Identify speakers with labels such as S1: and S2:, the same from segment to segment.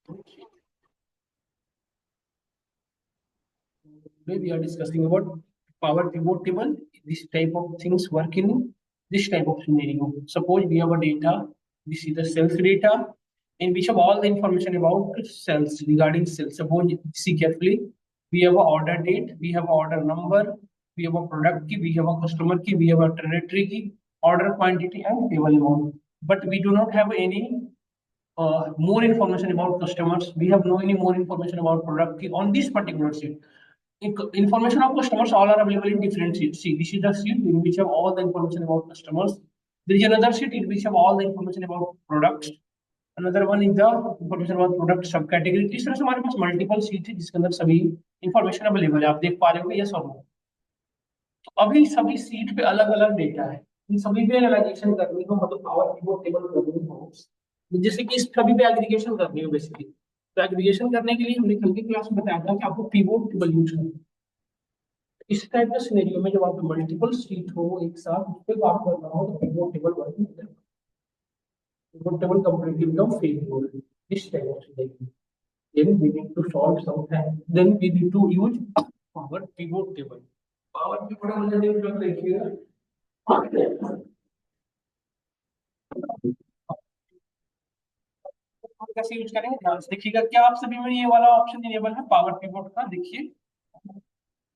S1: Today we are discussing about power pivot table. This type of things work in this type of scenario. Suppose we have a data. This is the sales data, in which have all the information about sales regarding sales. Suppose see carefully. We have a order date. We have a order number. We have a product key. We have a customer key. We have a territory key, order quantity, and table amount. But we do not have any more information about customers. We have no any more information about product key on this particular sheet. Information of customers all are available in different sheets. See, this is the sheet in which have all the information about customers. There is another sheet in which have all the information about products. Another one is the information about product सब category. इस तरह से हमारे पास multiple seat है जिसके अंदर सभी information available है. आप देख पा रहे हो यस और नो. तो अभी सभी सीट पे अलग अलग डेटा है. इन सभी पे एनालाइजेशन करनी हो मतलब पावर पिवट टेबल करनी हो, जैसे कि इस सभी पे एग्रीगेशन करनी हो बेसिकली. तो एग्रीगेशन करने के लिए हमने कल की क्लास में बताया था कि आपको पिवट टेबल यूज करना है. इस टाइप के सिनेरियो में जब आप मल्टीपल सीट हो एक साथ उस पर काम कर रहा हो तो पिवट टेबल वर्किंग होता है. Pivot table completely become failure. इस type of scenario then we need to solve something. Then we need to use power pivot table. Power pivot table देखिए हम कैसे यूज करेंगे ध्यान से देखिएगा. क्या आप सभी में ये वाला ऑप्शन इनेबल है पावर पिवट का? देखिए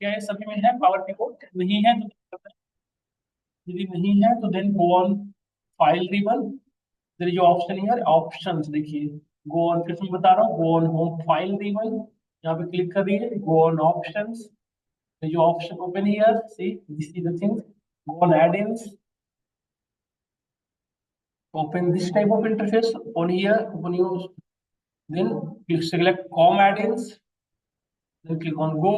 S1: क्या ये सभी में है पावर पिवट? नहीं है तो यदि नहीं है तो then go on file ribbon. There is option here options. देखिए गो ऑन, फिर से मैं बता रहा हूँ go on home file ribbon. यहाँ पे क्लिक करिए गो ऑन ऑप्शंस. जो option open here see this is the thing. Go on add-ins. Open this type of interface on here. Open your, then click select com add-ins. Then click on go.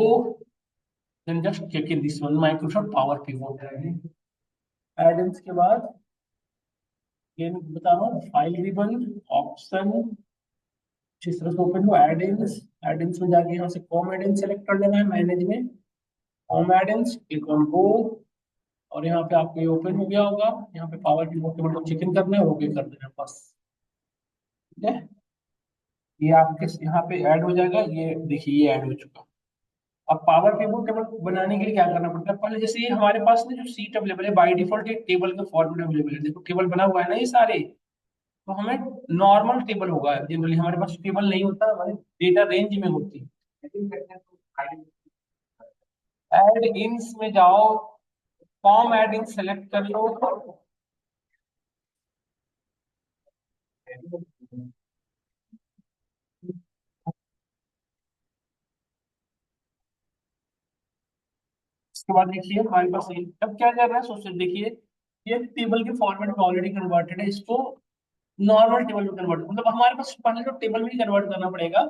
S1: Then just check in this one Microsoft Power Pivot. Add-ins के बाद ये बता रहा हूँ file ribbon option जिस तरह से open हो एड-इन्स. एड-इन्स में जाके यहाँ से कॉम एड-इन सेलेक्ट कर लेना है मैनेज में. कॉम एड-इन्स क्लिक ऑन गो और यहाँ पे आपको ये ओपन हो गया होगा. यहाँ पे पावर पिवट टेबल को चेक इन करना है, ओके कर देना है बस. ठीक है, ये आपके यहाँ पे ऐड हो जाएगा. ये देखिए ये ऐड हो चुका. अब पावर पिवट टेबल बनाने के लिए क्या करना पड़ता है? पहले जैसे ये हमारे पास ना जो सीट अवेलेबल है बाय डिफॉल्ट एक टेबल का फॉर्मेट अवेलेबल है. देखो टेबल बना हुआ है ना ये सारे. तो हमें नॉर्मल टेबल होगा. जनरली हमारे पास टेबल नहीं होता, हमारे डेटा रेंज में होती है. ऐड इन्स में जाओ, फॉर्म ऐड इन सेलेक्ट कर लो. इसके बाद देखिए हमारे पास अब क्या कर रहा है सोचिए. देखिए ये टेबल के फॉर्मेट में ऑलरेडी कन्वर्टेड है. इसको नॉर्मल टेबल में कन्वर्ट मतलब हमारे पास पहले तो टेबल में ही कन्वर्ट करना पड़ेगा.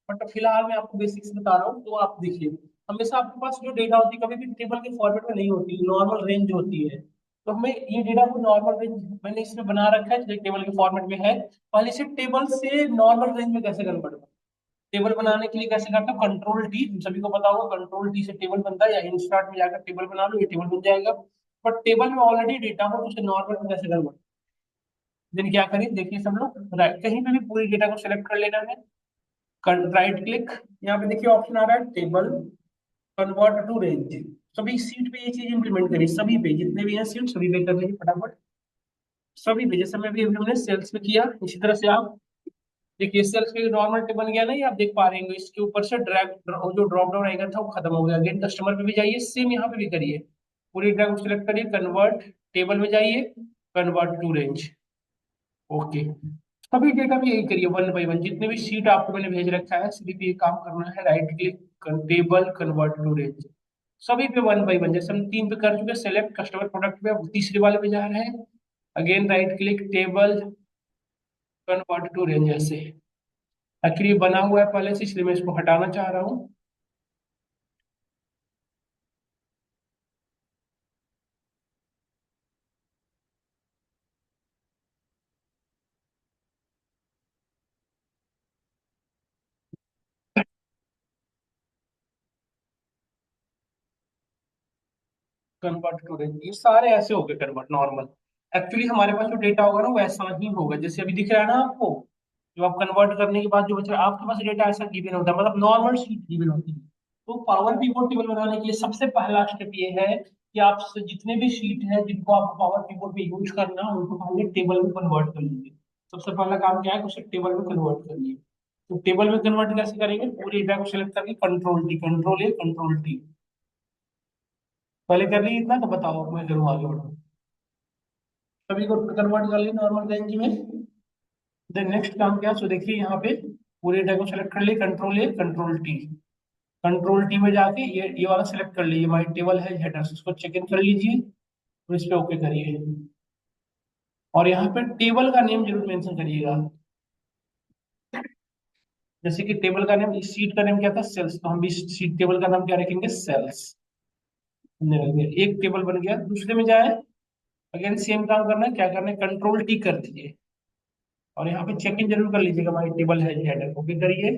S1: बट फिलहाल मैं आपको बेसिक्स बता रहा हूँ. तो आप देखिए हमेशा आपके पास जो डेटा होती है कभी भी टेबल के फॉर्मेट में नहीं होती, नॉर्मल रेंज होती है. तो हमें ये डेटा को नॉर्मल रेंज मैंने इसमें बना रखा है जो टेबल के फॉर्मेट में है. पहले से टेबल से नॉर्मल रेंज में कैसे कन्वर्ट करें? टेबल बनाने के लिए कैसे करते हो? कंट्रोल टी, सभी को पता होगा कंट्रोल टी से टेबल बनता है. या इंस्टार्ट में जाकर टेबल बना लो, ये टेबल बन जाएगा. बट टेबल में ऑलरेडी डेटा हो तो उसे नॉर्मल में कैसे कन्वर्ट? देन क्या करें देखिए सब लोग, कहीं पे भी पूरी डेटा को सिलेक्ट कर लेना है. राइट क्लिक, यहाँ पे देखिए ऑप्शन आ रहा है टेबल कन्वर्ट टू रेंज. सभी सीट पे ये चीज इंप्लीमेंट करिए. सभी पे जितने भी हैं सीट सभी पे कर लीजिए फटाफट. सभी पे जैसे मैं भी हमने सेल्स में किया इसी तरह से आप देखिए. सेल्स पे नॉर्मल टेबल गया ना, ये आप देख पा रहे हैं. इसके ऊपर से ड्रैग जो ड्रॉप डाउन आएगा था वो खत्म हो गया. अगेन कस्टमर पे भी जाइए, सेम यहाँ पे भी करिए. पूरी ड्रैग को सिलेक्ट करिए, कन्वर्ट टेबल में जाइए, कन्वर्ट टू रेंज. ओके, सभी डेटा भी यही करिए वन बाई वन. जितने भी सीट आपको मैंने भेज रखा है सभी पे ये काम करना है. Right click table convert to range. सभी पे वन बाई वन. जैसे हम तीन पे कर चुके सेलेक्ट कस्टमर प्रोडक्ट पे, अब तीसरे वाले पे जा रहे हैं. Again right click table convert to range. ऐसे एक्चुअली बना हुआ है पहले से इसलिए मैं इसको हटाना चाह रहा हूँ. कन्वर्ट टू रेंज ये सारे ऐसे हो गए कन्वर्ट नॉर्मल. एक्चुअली हमारे पास जो डेटा होगा ना वैसा ही होगा जैसे अभी दिख रहा है ना आपको. जो आप कन्वर्ट करने के बाद जो बचा आपके पास डेटा ऐसा गिवन होता है, मतलब नॉर्मल शीट गिवन होती है। तो पावर पिवोट टेबल बनाने के लिए सबसे पहला स्टेप ये है कि आप जितने भी शीट है जिनको आप पावर पिवोट में यूज करना है उनको पहले टेबल में कन्वर्ट कर लीजिए। सबसे पहला काम क्या है, उसे टेबल में कन्वर्ट करिए। तो टेबल में कन्वर्ट कैसे करेंगे, पूरे डेटा को सिलेक्ट करके कंट्रोल टी, कंट्रोल ए, कंट्रोल टी। पहले कर ली इतना, तो बताओ मैं करूँ आगे बढ़ो। सभी को कन्वर्ट कर ली नॉर्मल रेंज में। देन नेक्स्ट काम क्या, सो देखिए यहाँ पे पूरे डेटा को सेलेक्ट कर लिए, कंट्रोल ए, कंट्रोल टी। कंट्रोल टी में जाके ये वाला सेलेक्ट कर लीजिए, माई टेबल है हेडर्स, इसको चेक इन कर लीजिए और इस पे ओके करिए। और यहाँ पे टेबल का नेम जरूर मेंशन करिएगा। जैसे कि टेबल का नेम, इस सीट का नेम क्या था, सेल्स, तो हम भी सीट टेबल का नाम क्या रखेंगे, सेल्स। एक टेबल बन गया। दूसरे में जाए, अगेन सेम काम करना है, क्या करना है, कंट्रोल टी कर दीजिए और यहाँ पे चेक इन जरूर कर लीजिएगा, माई टेबल है हेडर, ओके करिए।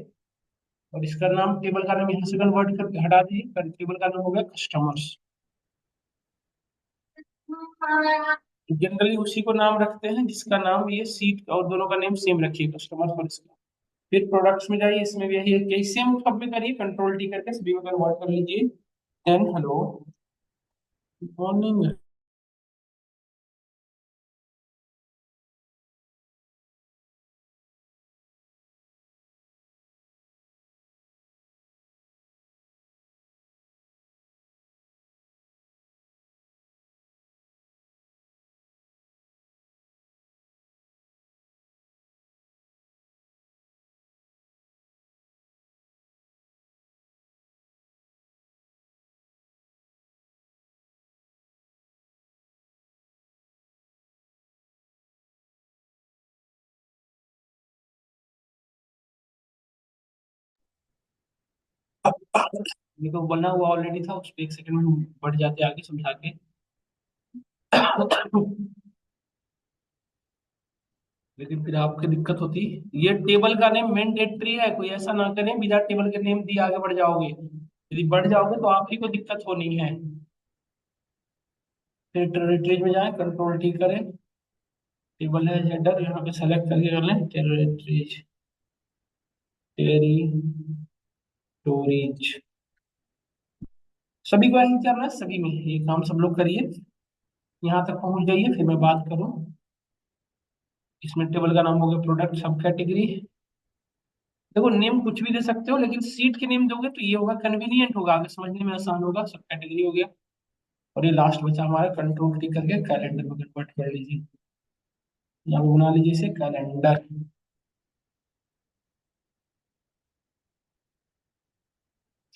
S1: और इसका नाम, टेबल का नाम यहाँ से कन्वर्ट करके हटा दीजिए, टेबल का नाम हो गया कस्टमर्स। जनरली उसी को नाम रखते हैं जिसका नाम ये सीट, और दोनों का नेम सेम रखिए, कस्टमर्स और इसका। फिर प्रोडक्ट्स में जाइए, इसमें भी यही है कि सेम सब में करिए, कंट्रोल टी करके सभी में कन्वर्ट कर लीजिए। Then hello, morning. ये तो बना हुआ ऑलरेडी था, उस पर एक सेकंड में बढ़ जाते आगे समझा के। लेकिन फिर आपकी दिक्कत होती। ये टेबल का नेम मैंडेटरी है, कोई ऐसा ना करें बिना टेबल के नेम दिए आगे बढ़ जाओगे, यदि बढ़ जाओगे तो आप ही को दिक्कत होनी है। फिर टेरिटरीज में जाए, कंट्रोल टी करें, टेबल है हेडर, यहाँ पे सेलेक्ट करके कर लें टेरिटरीज, टेरिटोरीज। सभी को यही करना है, सभी में ये काम सब लोग करिए। यहाँ तक पहुंच जाइए, फिर मैं बात करूँ। इसमें टेबल का नाम हो गया प्रोडक्ट सब कैटेगरी। देखो नेम कुछ भी दे सकते हो, लेकिन सीट के नेम दोगे तो ये होगा कन्वीनियंट होगा, आगे समझने में आसान होगा, सब कैटेगरी हो गया। और ये लास्ट बचा हमारा, कंट्रोल टी करके कैलेंडर में कन्वर्ट कर लीजिए। यहाँ पे बना लीजिए इसे कैलेंडर।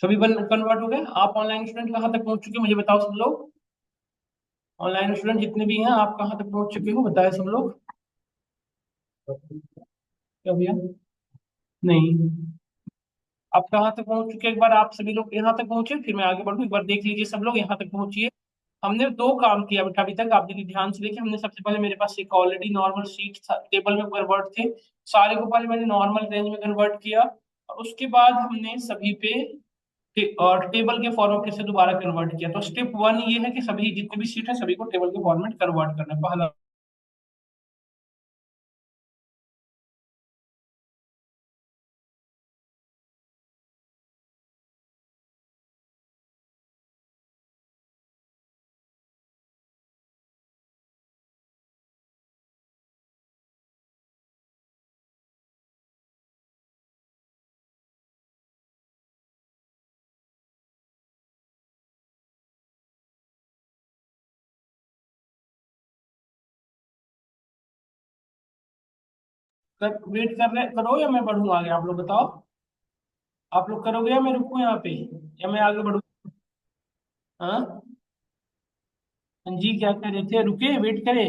S1: सभी बन कन्वर्ट हो गए। आप ऑनलाइन स्टूडेंट कहाँ तक पहुंच चुके हैं मुझे बताओ सब लोग। ऑनलाइन स्टूडेंट जितने भी हैं, आप कहाँ तक पहुंच चुके हो बताए सब लोग। क्या भैया, नहीं, आप कहाँ तक पहुंच चुके हैं, एक बार आप सभी लोग यहाँ तक पहुंचे फिर मैं आगे बढ़ूँ, एक बार देख लीजिए सब लोग यहाँ तक पहुंचिए। हमने दो काम किया बेटा अभी तक, आप यदि ध्यान से देखिए। हमने सबसे पहले, मेरे पास एक ऑलरेडी नॉर्मल शीट था, टेबल में कन्वर्ट थे, सारे को पहले मैंने नॉर्मल रेंज में कन्वर्ट किया। और उसके बाद हमने सभी पे और टेबल के फॉर्मेट से दोबारा कन्वर्ट किया। तो स्टेप वन ये है कि सभी जितने भी सीट है सभी को टेबल के फॉर्मेट कन्वर्ट करना है, पहला। वेट कर रहे करो या मैं बढ़ूँ आगे, आप लोग बताओ। आप लोग करोगे या मैं रुकूं यहाँ पे, या मैं आगे बढ़ूँ। हाँ, हाँ जी, क्या कह रहे थे, रुके वेट करे,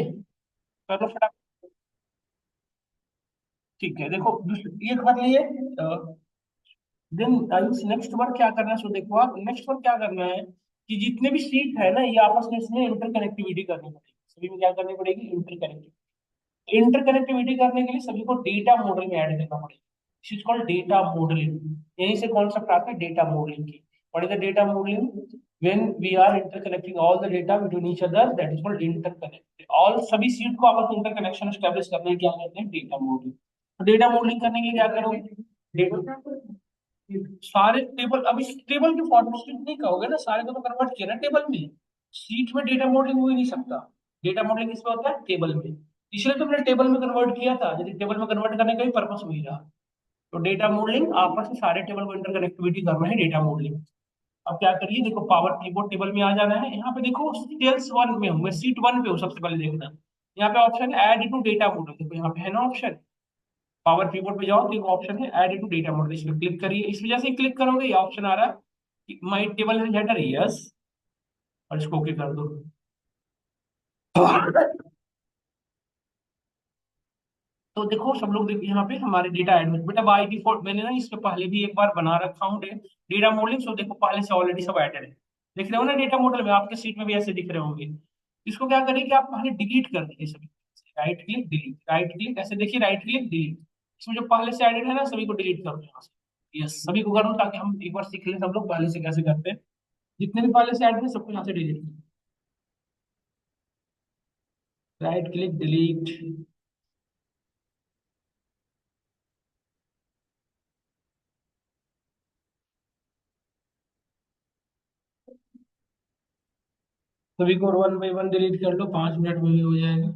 S1: करो फटाफट। ठीक है, देखो ये कर लिए। देन नेक्स्ट वर्क क्या करना है, सो देखो आप नेक्स्ट वर्क क्या करना है कि जितने भी सीट है ना ये आपस में इसमें इंटरकनेक्टिविटी करनी पड़ेगी, सभी में क्या करनी पड़ेगी, इंटरकनेक्टिविटी। इंटरकनेक्टिविटी करने के लिए सभी को डेटा मॉडल में ऐड करना पड़ेगा। This is called data modelling. यहीं से कॉन्सेप्ट आता है डेटा मॉडलिंग की। What is the data modelling, when we are interconnecting all the data between each other, that is called interconnect। all सभी seat को आपस में इंटरकनेक्शन एस्टेब्लिश करने के क्या कहते हैं, डेटा मॉडलिंग। डेटा मॉडलिंग करने के लिए क्या करोगे, डेटा सारे टेबल, अब इस टेबल के फॉर्मेट नहीं कहोगे ना, सारे को तो कन्वर्ट किया ना टेबल में। सीट में डेटा मॉडलिंग हो ही नहीं सकता। डेटा मॉडलिंग किसमें होता है, टेबल में। इसलिए तुमने टेबल में कन्वर्ट किया था, यदि टेबल में कन्वर्ट करने का ही पर्पस वही रहा। तो डेटा मॉडलिंग आपस में सारे टेबल को इंटरकनेक्टिविटी करना है डेटा मॉडलिंग। अब क्या करिए, देखो पावर कीबोर्ड टेबल में आ जाना है, यहाँ पे देखो सेल्स वन में हूँ मैं, सीट वन पे हूँ, सबसे पहले देखना यहाँ पे ऑप्शन है ऐड टू डेटा मॉडल, देखो यहाँ पे है ना ऑप्शन। पावर कीबोर्ड पे जाओ तो एक ऑप्शन है ऐड टू डेटा मॉडल, इस पर क्लिक करिए। इस वजह से क्लिक करोगे ये ऑप्शन आ रहा है माई टेबल है हेडर, यस, और इसको ओके कर दो। तो देखो सब लोग देखिए यहाँ पे हमारे डेटा ऐड में, बेटा बाई डिफॉल्ट मैंने ना इसके पहले भी एक बार बना रखा हूँ डेटा मॉडलिंग, सो देखो पहले से ऑलरेडी सब ऐडेड है। देख रहे हो ना डेटा मॉडल में, आपके सीट में भी ऐसे दिख रहे होंगे। इसको क्या करें कि आप पहले डिलीट कर दीजिए सभी, right click delete, right click, ऐसे देखिए राइट क्लिक डिलीट। इसमें जो पहले से ऐडेड है ना सभी को डिलीट कर दो यहाँ से, यस सभी को करूँ ताकि हम एक बार सीख लें सब लोग पहले से कैसे करते हैं। जितने भी पहले से ऐड थे सबको यहाँ से डिलीट कर, राइट क्लिक डिलीट। सभी को वन बाई वन डिलीट कर लो, 5 मिनट में भी हो जाएगा।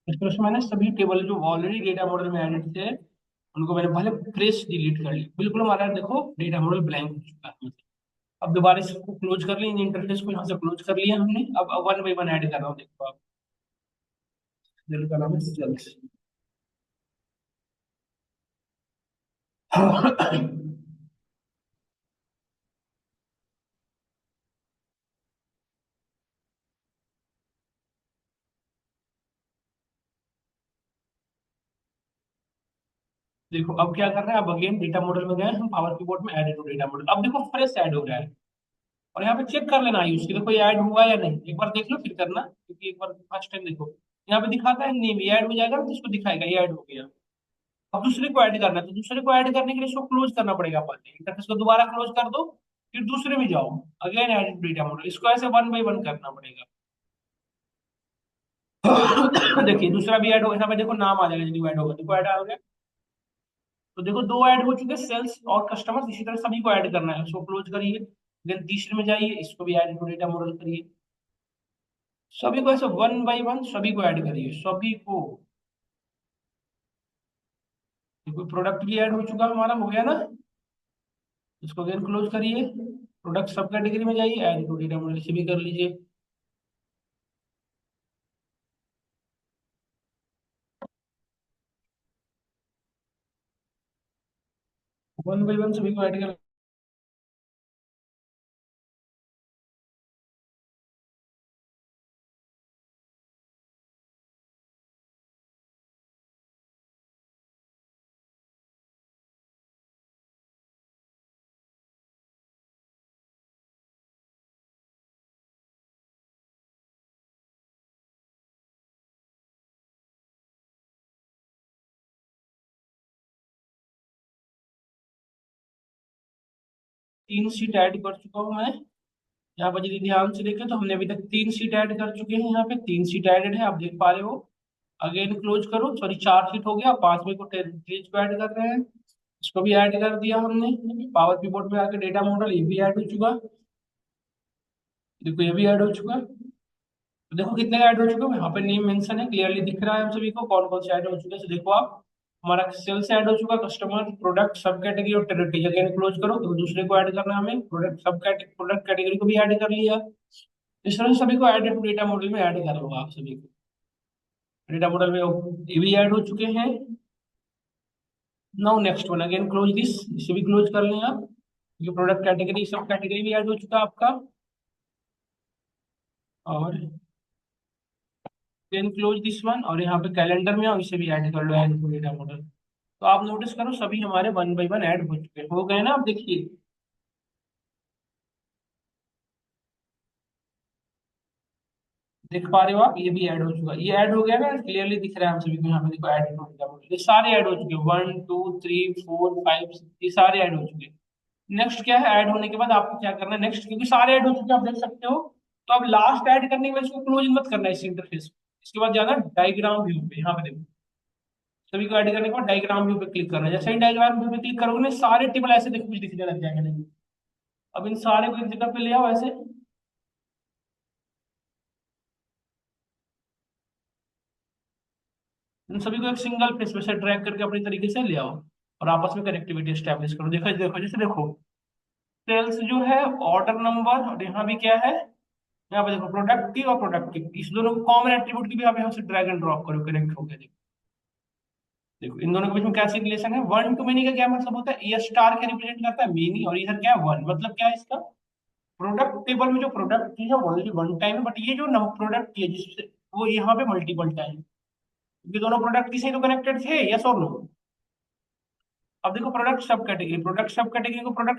S1: इस तरह से मैंने सभी टेबल जो ऑलरेडी डेटा मॉडल में एडिट थे उनको मैंने पहले फ्रेश डिलीट कर लिया, बिल्कुल हमारा देखो डेटा मॉडल ब्लैंक हो चुका है। अब दोबारा इसको क्लोज कर लिया, इंटरफेस को यहाँ से क्लोज कर लिया हमने। अब वन बाई वन ऐड कर रहा हूँ, देखो आप, दिल का नाम है सेल्स। देखो अब क्या कर रहे हैं, अब अगेन डेटा मॉडल में गए हम, पावर कीबोर्ड में ऐड टू डेटा मॉडल, अब देखो फ्रेश ऐड हो रहा है। और यहाँ पे चेक कर लेना आयुष की, देखो ये ऐड हुआ या नहीं, एक बार देख लो फिर करना, क्योंकि एक बार फर्स्ट टाइम देखो यहाँ पे दिखाता है नेम, ये ऐड हो जाएगा ना तो इसको दिखाएगा ये ऐड हो गया। अब दूसरे को ऐड करना है, तो दूसरे को ऐड करने के लिए इसको क्लोज करना पड़ेगा, पहले इंटरफेस को दोबारा क्लोज कर दो, फिर दूसरे में जाओ, अगेन ऐड डेटा मॉडल, इसको ऐसे वन बाई वन करना पड़ेगा। देखिए दूसरा भी ऐड हो, यहाँ पे देखो नाम आ जाएगा, यदि ऐड होगा देखो ऐड आ गया। तो देखो दो ऐड हो चुके, सेल्स और कस्टमर, इसी तरह सभी को ऐड करना है, उसको क्लोज करिए, देन तीसरे में जाइए, इसको भी ऐड टू डेटा मॉडल करिए। सभी को ऐसे वन बाई वन सभी को ऐड करिए, सभी को। देखो प्रोडक्ट भी ऐड हो चुका हमारा, हो गया ना, इसको अगेन क्लोज करिए, प्रोडक्ट सब कैटेगरी में जाइए, ऐड टू डेटा मॉडल से भी कर लीजिए। वन बाई वन सभी को ऐड कर, 3 सीट ऐड कर चुका हूँ मैं। यहाँ पर यदि ध्यान से देखें तो हमने अभी तक 3 सीट ऐड कर चुके हैं, यहाँ पे 3 सीट ऐडेड है, आप देख पा रहे हो। अगेन क्लोज करो, सॉरी 4 सीट हो गया, पांचवे को तेज को ऐड कर रहे हैं, इसको भी ऐड कर दिया हमने। पावर पीबोर्ड में आके डेटा मॉडल ये भी ऐड हो चुका, देखो ये भी ऐड हो चुका। तो देखो कितने ऐड हो चुके हैं, यहाँ पे नेम मेंशन है, क्लियरली दिख रहा है हम सभी को कौन कौन से ऐड हो चुके हैं। तो देखो आप, हमारा सेल्स ऐड हो चुका, कस्टमर, प्रोडक्ट, सब कैटेगरी और टेरिटरी। अगेन क्लोज करो, तो दूसरे को ऐड करना है हमें, प्रोडक्ट सब प्रोडक्ट कैटेगरी को भी ऐड कर लिया। इस तरह से सभी को ऐड टू डेटा मॉडल में ऐड कर लो आप सभी को। डेटा मॉडल में ये भी ऐड हो चुके हैं। Now next one, again close this, इसे भी क्लोज कर लें आप। ये प्रोडक्ट कैटेगरी सब कैटेगरी भी ऐड हो चुका आपका। और देन क्लोज दिस वन, और यहाँ पे कैलेंडर में आओ, इसे भी ऐड कर लो, ऐड टू डेटा मॉडल। तो आप नोटिस करो सभी हमारे वन बाई वन ऐड हो चुके हैं, हो गए ना, आप देखिए। देख पा रहे हो आप, ये भी ऐड हो चुका है, ये ऐड हो गया ना, क्लियरली दिख रहा है हम सभी को यहाँ पे, देखो ऐड टू डेटा मॉडल, ये सारे ऐड हो चुके हैं, 1 2 3 4 5 6, ये सारे ऐड हो चुके हैं। नेक्स्ट क्या है, ऐड होने के बाद आपको क्या करना है नेक्स्ट, क्योंकि सारे ऐड हो चुके हैं आप देख सकते हो। तो अब लास्ट ऐड करने के बाद इसको क्लोज मत करना है इस इंटरफेस। इसके बाद जाना डायग्राम व्यू पे, यहाँ पे देखो, सभी को ऐड करने के बाद डायग्राम व्यू पे क्लिक करना है। जैसे ही डायग्राम व्यू पे क्लिक करोगे ना, सारे टेबल ऐसे देखो कुछ दिखने लग जाएंगे, देखो। अब इन सारे को एक जगह पे ले आओ ऐसे, इन सभी को एक सिंगल प्लेस पे से ड्रैग करके अपनी तरीके से ले आओ, और आपस में कनेक्टिविटी स्टैब्लिश करो। देखो देखो, जैसे देखो, सेल्स जो है, ऑर्डर नंबर, और यहाँ भी क्या है, यहाँ पे देखो प्रोडक्टिव और प्रोडक्टिव, इस दोनों को कॉमन एट्रीब्यूट की भी आप यहाँ से ड्रैग एंड ड्रॉप करो, कनेक्ट हो गया। देखो देखो इन दोनों के बीच में कैसे रिलेशन है, वन टू मेनी का क्या मतलब होता है, ये स्टार क्या रिप्रेजेंट करता है, मेनी, और इधर क्या है, वन, मतलब क्या है इसका, प्रोडक्ट टेबल में जो प्रोडक्ट की है ओनली वन टाइम है, बट ये जो प्रोडक्ट की है जिससे, वो यहाँ पे मल्टीपल टाइम, क्योंकि दोनों प्रोडक्ट किसी तो कनेक्टेड थे, यस और नो। अब देखो प्रोडक्ट सब कैटेगरी को प्रोडक्ट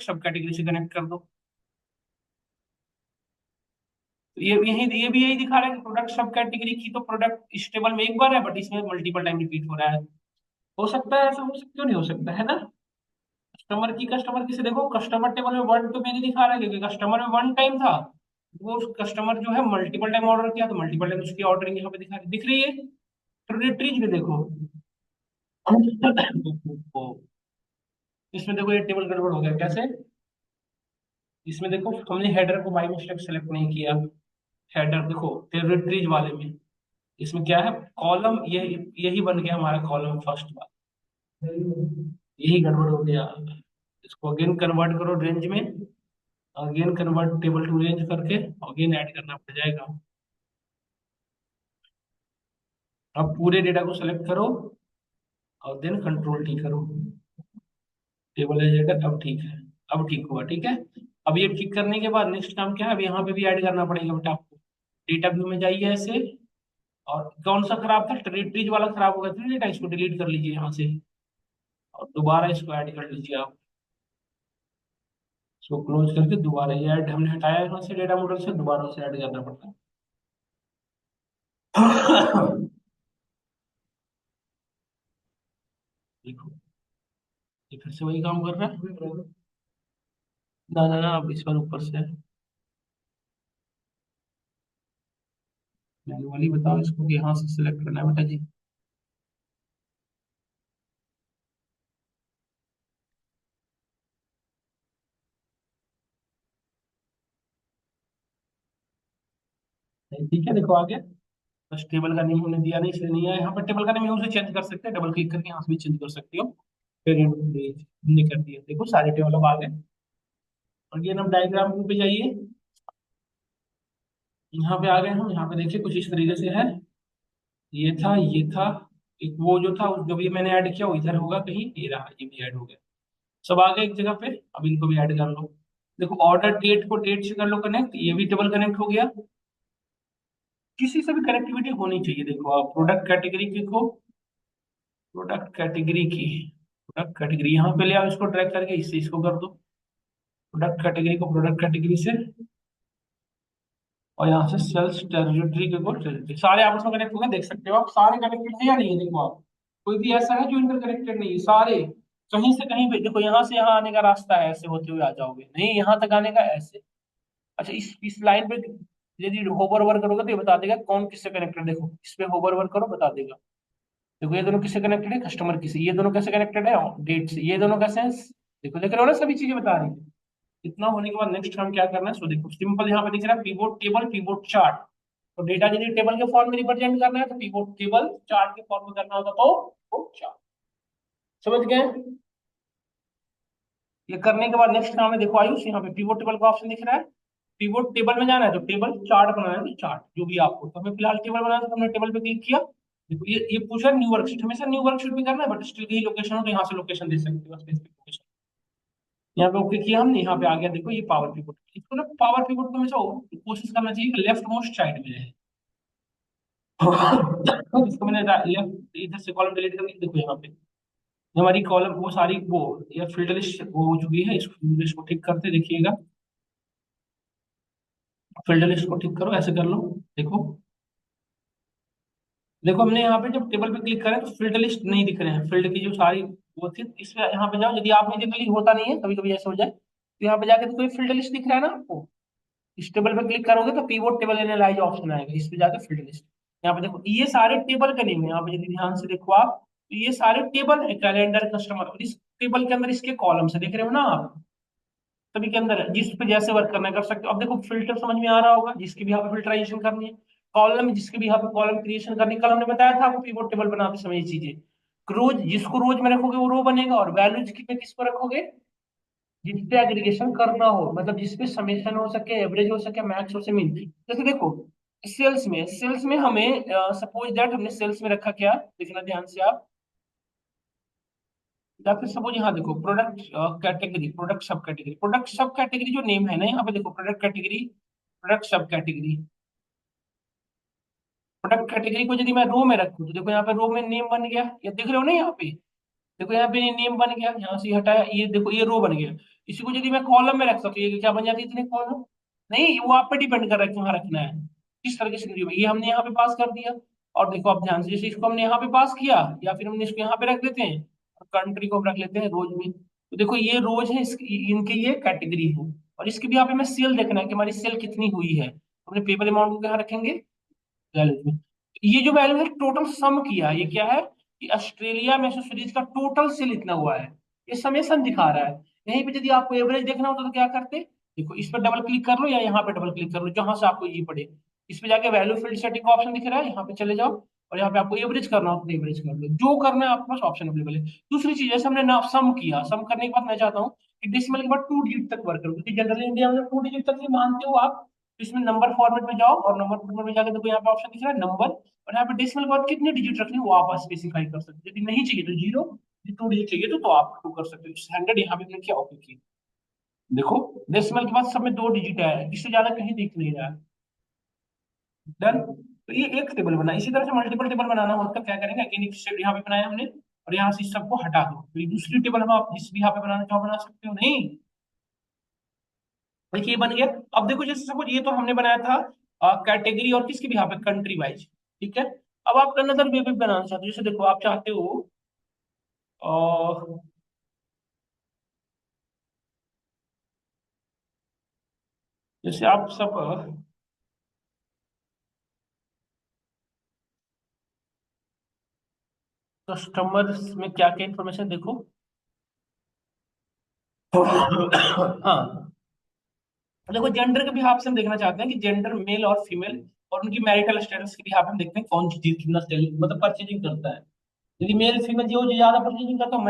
S1: सब कैटेगरी से कनेक्ट कर दो। तो ये भी यही दिखा रहा है कि प्रोडक्ट सब कैटेगरी की तो प्रोडक्ट इस टेबल में एक बार है, बट इसमें मल्टीपल टाइम रिपीट हो रहा है। हो सकता है ऐसा, हो सकता, क्यों नहीं हो सकता है ना। कस्टमर की से देखो, कस्टमर टेबल में वन तो मैंने दिखा रहा है, क्योंकि कस्टमर में वन टाइम था, वो कस्टमर जो है मल्टीपल टाइम ऑर्डर किया, तो मल्टीपल टाइम उसकी ऑर्डरिंग यहाँ पे दिख रही है। ट्रीज में देखो, इसमें देखो ये टेबल गड़बड़ हो गया कैसे, इसमें देखो हमने हेडर को बाई मिस्टेक सेलेक्ट नहीं किया। हेडर देखो टेरिटरीज वाले में, इसमें क्या है, कॉलम, यही यही बन गया हमारा कॉलम फर्स्ट वाला, यही गड़बड़ हो गया। इसको अगेन कन्वर्ट करो रेंज में, again convert table to range करके अगेन ऐड करना पड़ जाएगा। अब पूरे डेटा को सेलेक्ट करो और देन कंट्रोल टी करो, टेबल एडिटर, अब ठीक है, अब ठीक हुआ, ठीक है। अब ये ठीक करने के बाद नेक्स्ट काम क्या है, अब यहाँ पे भी ऐड करना पड़ेगा बेटा आपको। डेटा व्यू में जाइए ऐसे, और कौन सा खराब था, टेरिटरीज वाला खराब हो गया था डेटा, इसको डिलीट कर लीजिए यहाँ से, और दोबारा इसको ऐड कर लीजिए आप। इसको क्लोज करके दोबारा ये ऐड हमने हटाया यहाँ से डेटा मॉडल से, दोबारा से ऐड करना पड़ता है। देखो ये फिर से वही काम कर रहा है, ना ना ना, अब इस बार ऊपर से मैन्युअली बताओ इसको कि यहाँ से सिलेक्ट करना है बेटा जी। नहीं, ठीक है, देखो आ गया। बस टेबल का नेम हमने दिया नहीं, इसलिए नहीं है यहाँ पर। टेबल का नेम यूं से चेंज कर सकते हैं, डबल क्लिक करके यहाँ से भी चेंज कर सकते हो। फिर हमने कर दिया, देखो सारे टेबल अब आ गए। और ये हम डायग्राम व्यू पे जाइए, यहाँ पे आ गए हम, यहाँ पे देखिए कुछ इस तरीके से है, ये था एक, वो जो था जो भी मैंने ऐड किया वो इधर होगा कहीं, ये रहा, ये भी ऐड हो गया, सब आ गए एक जगह पे। अब इनको भी ऐड कर लो। देखो ऑर्डर डेट को डेट से कर लो कनेक्ट, ये भी टेबल कनेक्ट हो गया। किसी से भी कनेक्टिविटी होनी चाहिए, देखो आप प्रोडक्ट कैटेगरी की को, प्रोडक्ट कैटेगरी की, प्रोडक्ट कैटेगरी यहाँ पे ले आओ, इसको ड्रैग करके इससे इसको कर दो, प्रोडक्ट कैटेगरी को प्रोडक्ट कैटेगरी से, और यहाँ से सेल्स टेरिटरी के को टेरिटरी, सारे आपस में कनेक्ट हो गए, देख सकते हो आप, सारे कनेक्टेड है या नहीं है, देखो आप, कोई भी ऐसा है जो इंटर कनेक्टेड नहीं है, सारे कहीं से कहीं पे, देखो यहाँ से यहाँ आने का रास्ता है, ऐसे होते हुए आ जाओगे, नहीं यहाँ तक आने का ऐसे। अच्छा इस लाइन पे यदि होवर ओवर करोगे तो ये बता देगा कौन किससे कनेक्टेड, देखो इस पे होवर ओवर करो, बता देगा। देखो ये दोनों किससे कनेक्टेड है, कस्टमर किसे, ये दोनों कैसे कनेक्टेड है, डेट से, ये दोनों कैसे हैं, देखो देख रहे हो ना, सभी चीजें बता रही है। इतना होने के बाद नेक्स्ट हम क्या करना है, सो देखो सिंपल यहाँ पे दिख रहा है पिवोट टेबल पिवोट चार्ट। तो डेटा यदि टेबल के फॉर्म में रिप्रेजेंट करना है तो पिवोट टेबल, चार्ट के फॉर्म में करना होगा तो पिवोट चार्ट। समझ गए। ये करने के बाद नेक्स्ट काम है, देखो आयुष यहाँ पे पिवोट टेबल का ऑप्शन दिख रहा है, पिवोट टेबल में जाना है तो टेबल, चार्ट बनाना है तो चार्ट, जो भी आपको, तो हमें फिलहाल टेबल बनाना है तो हमने टेबल पे क्लिक किया। देखो ये पूछा न्यू वर्कशीट, हमेशा न्यू वर्कशीट भी करना है, बट स्टिल यही लोकेशन हो तो यहाँ से लोकेशन दे सकते हो, स्पेसिफिक लोकेशन। यहाँ पे ओके किया हमने, यहाँ पे आ गया, देखो ये पावर पिवट, इसको ना पावर पिवट को हमेशा कोशिश करना चाहिए कि लेफ्ट मोस्ट साइड में रहे। इसको मैंने लेफ्ट इधर से कॉलम डिलीट कर दी। देखो यहाँ पे जो हमारी कॉलम वो सारी वो ये फिल्टर लिस्ट वो हो चुकी है। इसको लिस्ट को ठीक करते देखिएगा। फिल्टर लिस्ट को ठीक करो, ऐसे कर लो। देखो, देखो हमने यहाँ पे जब टेबल पे क्लिक करें तो फील्ड लिस्ट नहीं दिख रहे हैं। फील्ड की जो सारी वो थी इस पे यहाँ पे जाओ। यदि आप में जनरली होता नहीं है, कभी कभी ऐसा हो जाए, तो यहाँ पे जाके तो कोई फील्ड लिस्ट दिख रहा है ना आपको। इस टेबल पे क्लिक करोगे तो पीवोट टेबल एनालाइज ऑप्शन आएगा, इस पे जाके फील्ड लिस्ट। यहाँ पे देखो ये सारे टेबल का नेम है। यहाँ पे यदि ध्यान से देखो आप, तो ये सारे टेबल है, कैलेंडर, कस्टमर, और इस टेबल के अंदर इसके कॉलम्स है, देख रहे हो ना आप। सभी के अंदर है, जिस पे जैसे वर्क करना है कर सकते हो। अब देखो फिल्टर समझ में आ रहा होगा, जिसकी भी यहाँ पे फिल्टराइजेशन करनी है। कॉलम, जिसके भी यहाँ पे कॉलम क्रिएशन करनी है। कल हमने बताया था आपको पिवोट टेबल बनाते समय ये चीजें। रोज, जिसको रोज में रखोगे वो रो बनेगा, और वैल्यूज की पे किसको रखोगे, जिसपे एग्रीगेशन करना हो, मतलब जिसपे समेशन हो सके, एवरेज हो सके, मैक्स हो सके, मीन। जैसे देखो सेल्स में हमें सपोज दैट हमने सेल्स में रखा क्या, देखना ध्यान से आप। या फिर सपोज यहाँ देखो प्रोडक्ट कैटेगरी, प्रोडक्ट सब कैटेगरी जो नेम है ना, यहाँ पे देखो प्रोडक्ट कैटेगरी, प्रोडक्ट सब कैटेगरी। प्रोडक्ट कैटेगरी को यदि मैं रो में रखूँ तो देखो यहाँ पे रो में नेम बन गया, ये देख रहे हो ना यहाँ पे। देखो यहाँ पे नेम बन गया, यहाँ से हटाया, ये देखो ये रो बन गया। इसी को यदि मैं कॉलम में रख सकता हूँ, ये क्या बन जाती है, इतने कॉलम। नहीं, वो आप पे डिपेंड कर रहा है कहाँ रखना है, किस तरह से ये हमने यहाँ पे पास कर दिया। और देखो आप ध्यान से, जैसे इसको हमने यहाँ पे पास किया, या फिर हमने इसको यहाँ पे रख देते हैं, और कंट्री को हम रख लेते हैं रोज में। तो देखो ये रोज है, इनके ये कैटेगरी है। और इसके भी यहाँ पे हमें सेल देखना है कि हमारी सेल कितनी हुई है, अपने पेबल अमाउंट को कहाँ रखेंगे, वैल्यूज में। ये जो वैल्यू है टोटल सम किया, ये क्या है कि ऑस्ट्रेलिया में से सीरीज का टोटल सेल इतना हुआ है। ये समेशन दिखा रहा है। यहीं पे यदि आपको एवरेज देखना होता तो क्या करते, देखो इस पर डबल क्लिक कर लो, या यहाँ पे डबल क्लिक कर लो, जहां से आपको ये पड़े। इस पे जाके वैल्यू फील्ड सेटिंग का ऑप्शन दिख रहा है, यहाँ पे चले जाओ। और यहाँ पे आपको एवरेज करना हो तो एवरेज कर लो, जो करना है आपके पास ऑप्शन अवेलेबल है। दूसरी चीज, जैसे हमने ना सम किया, सम करने के बाद मैं चाहता हूँ कि डेसिमल के बाद 2 डिजिट तक वर्क करो, क्योंकि जनरली इंडिया में 2 डिजिट तक ही मानते हो आप। तो इसमें नंबर फॉर्मेट में जाओ, और नंबर फॉर्मेट में जाकर देखो यहाँ पे ऑप्शन दिख रहा है नंबर। और यहाँ पे डेसिमल के बाद कितने डिजिट रखने हैं वो आप स्पेसिफाई कर सकते हो। यदि नहीं चाहिए तो जीरो, यदि 2 डिजिट चाहिए तो आप टू कर सकते हो। 100 यहाँ पे मैंने क्या ओके किया। देखो डेसिमल के बाद सब में 2 डिजिट है, इससे ज्यादा कहीं दिख नहीं रहा है। डन। तो ये एक टेबल बना। इसी तरह से मल्टीपल टेबल बनाना हो तो क्या करेंगे, अगेन एक स्टेप यहाँ पे बनाया हमने, और यहाँ से इस सबको हटा दो, तो ये दूसरी टेबल हम आप जिस भी यहाँ पे बनाना चाहो बना सकते हो। नहीं, देखिए ये बन गया। अब देखो जैसे सपोज ये तो हमने बनाया था कैटेगरी और किसकी भी यहाँ पे कंट्री वाइज, ठीक है। अब आप अनदर वे भी बनाना चाहते हो, जैसे देखो आप चाहते हो अ, जैसे आप सब कस्टमर्स में क्या क्या इन्फॉर्मेशन देखो। हाँ, देखो जेंडर के भी हिसाब से हम देखना चाहते हैं कि जेंडर मेल और फीमेल, और उनकी मैरिटल स्टेटस के भी हिसाब से हम देखते हैं कौन सी चीज कितना मतलब परचेजिंग करता है। यदि मेल फीमेल जो ज्यादा परचेजिंग करता है,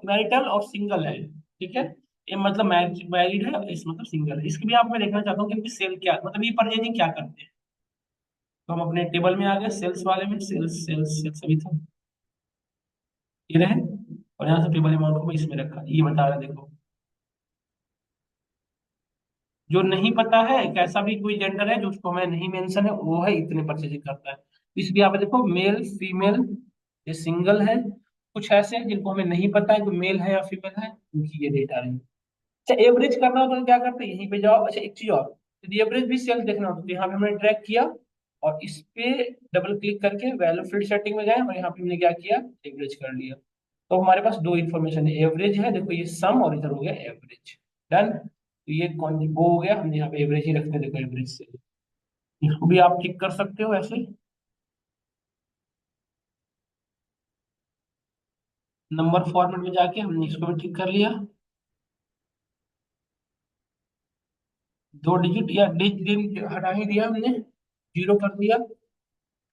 S1: मैरिटल और सिंगल है, ठीक है। ये मतलब मैरिड मैरिड है, इस मतलब सिंगल है। इसके भी आप मैं देखना चाहता हूँ कि इनकी सेल क्या, मतलब ये परचेजिंग क्या करते हैं। तो हम अपने टेबल में आ गए, सेल्स वाले में, सेल्स सेल्स सेल्स अभी था, ये रहे। और यहाँ से टेबल अमाउंट को मैं इसमें रखा, ये बता रहा है देखो। जो नहीं पता है, एक ऐसा भी कोई जेंडर है जो उसको हमें नहीं मेंशन है, वो है इतने परचेजिंग करता है। इस भी यहाँ पे देखो मेल फीमेल, ये सिंगल है। कुछ ऐसे हैं जिनको हमें नहीं पता है कि मेल है या फीमेल है, उनकी ये डेटा रही। अच्छा, एवरेज करना हो तो क्या करते हैं, यहीं पे जाओ। अच्छा एक चीज और, यदि एवरेज भी सेल देखना हो तो यहाँ पे हमने ट्रैक किया, और इस पे डबल क्लिक करके वैल्यू फील्ड सेटिंग में गए, और यहाँ पे हमने क्या किया, एवरेज कर लिया। तो हमारे पास दो इन्फॉर्मेशन है, एवरेज है, देखो ये सम, और इधर हो गया एवरेज। डन। तो ये कौन वो हो गया, हमने यहाँ पे एवरेज ही रखते हैं, देखो एवरेज से। इसको भी आप ठीक कर सकते हो ऐसे। नंबर फॉर्मेट में जाके हमने इसको भी ठीक कर लिया। 2 डिजिट या डिजिट हटा ही दिया हमने, जीरो कर दिया।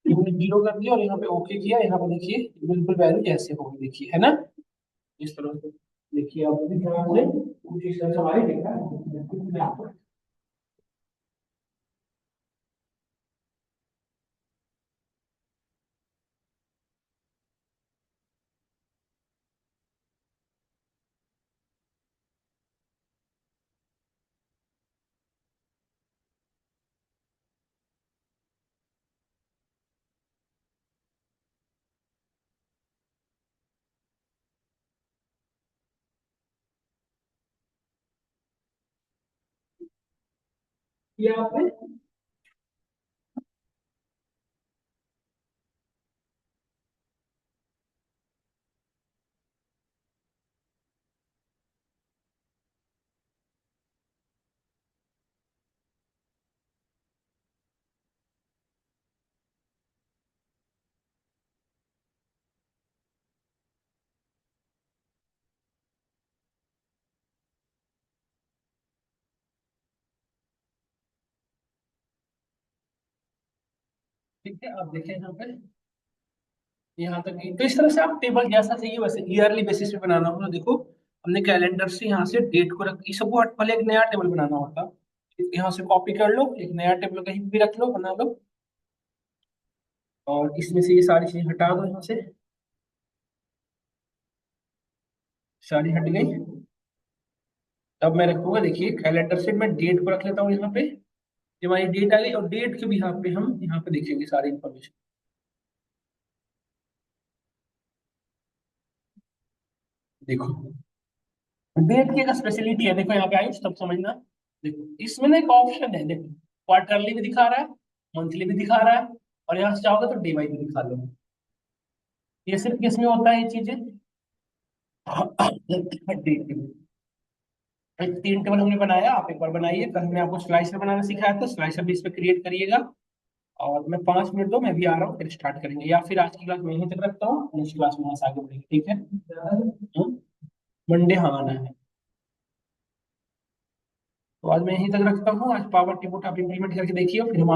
S1: हमने जीरो कर दिया और यहाँ पे ओके किया। यहाँ पे देखिए बिल्कुल वैल्यू जैसे होगी, देखिए है ना, इस तरह से। देखिए आप भी ध्यान से कुछ इस तरह से हमारे देखा है। किया आपने? ठीक है, आप देखें यहाँ पे, यहाँ तक तो इस तरह से आप टेबल जैसा चाहिए वैसे ईयरली बेसिस पे बनाना होगा। देखो हमने कैलेंडर से यहाँ से डेट को रख, ये सबको पहले एक नया टेबल बनाना होता। यहाँ से कॉपी कर लो, एक नया टेबल कहीं भी रख लो, बना लो, और इसमें से ये सारी चीजें हटा दो यहाँ से, सारी हट गई। अब मैं रखूंगा, देखिए कैलेंडर से मैं डेट को रख लेता हूँ यहाँ पे, जब हमारी डेट आ गई, और डेट के भी यहाँ पे हम यहाँ पे देखेंगे सारी इन्फॉर्मेशन। देखो डेट की एक स्पेशलिटी है, देखो यहाँ पे आई तब समझना। देखो इसमें ना एक ऑप्शन है, देखो क्वार्टरली भी दिखा रहा है, मंथली भी दिखा रहा है, और यहाँ से चाहोगे तो डे वाइज भी दिखा लो। ये सिर्फ किसमें होता है ये चीजें? डेट के लिए। एक 3 टेबल हमने बनाया, आप एक बार बनाइए, कल हमने आपको स्लाइसर बनाना सिखाया था, स्लाइसर भी इस पे क्रिएट करिएगा। और मैं 5 मिनट दो, मैं भी आ रहा हूँ, फिर स्टार्ट करेंगे, या फिर आज की क्लास मैं यहीं तक रखता हूँ, नेक्स्ट क्लास में यहाँ से आगे बढ़ेंगे, ठीक है? मंडे हाँ आना है। तो आज मैं यहीं तक रखता हूँ, आज पावर टिपोट आप इम्प्लीमेंट करके देखिए, फिर हम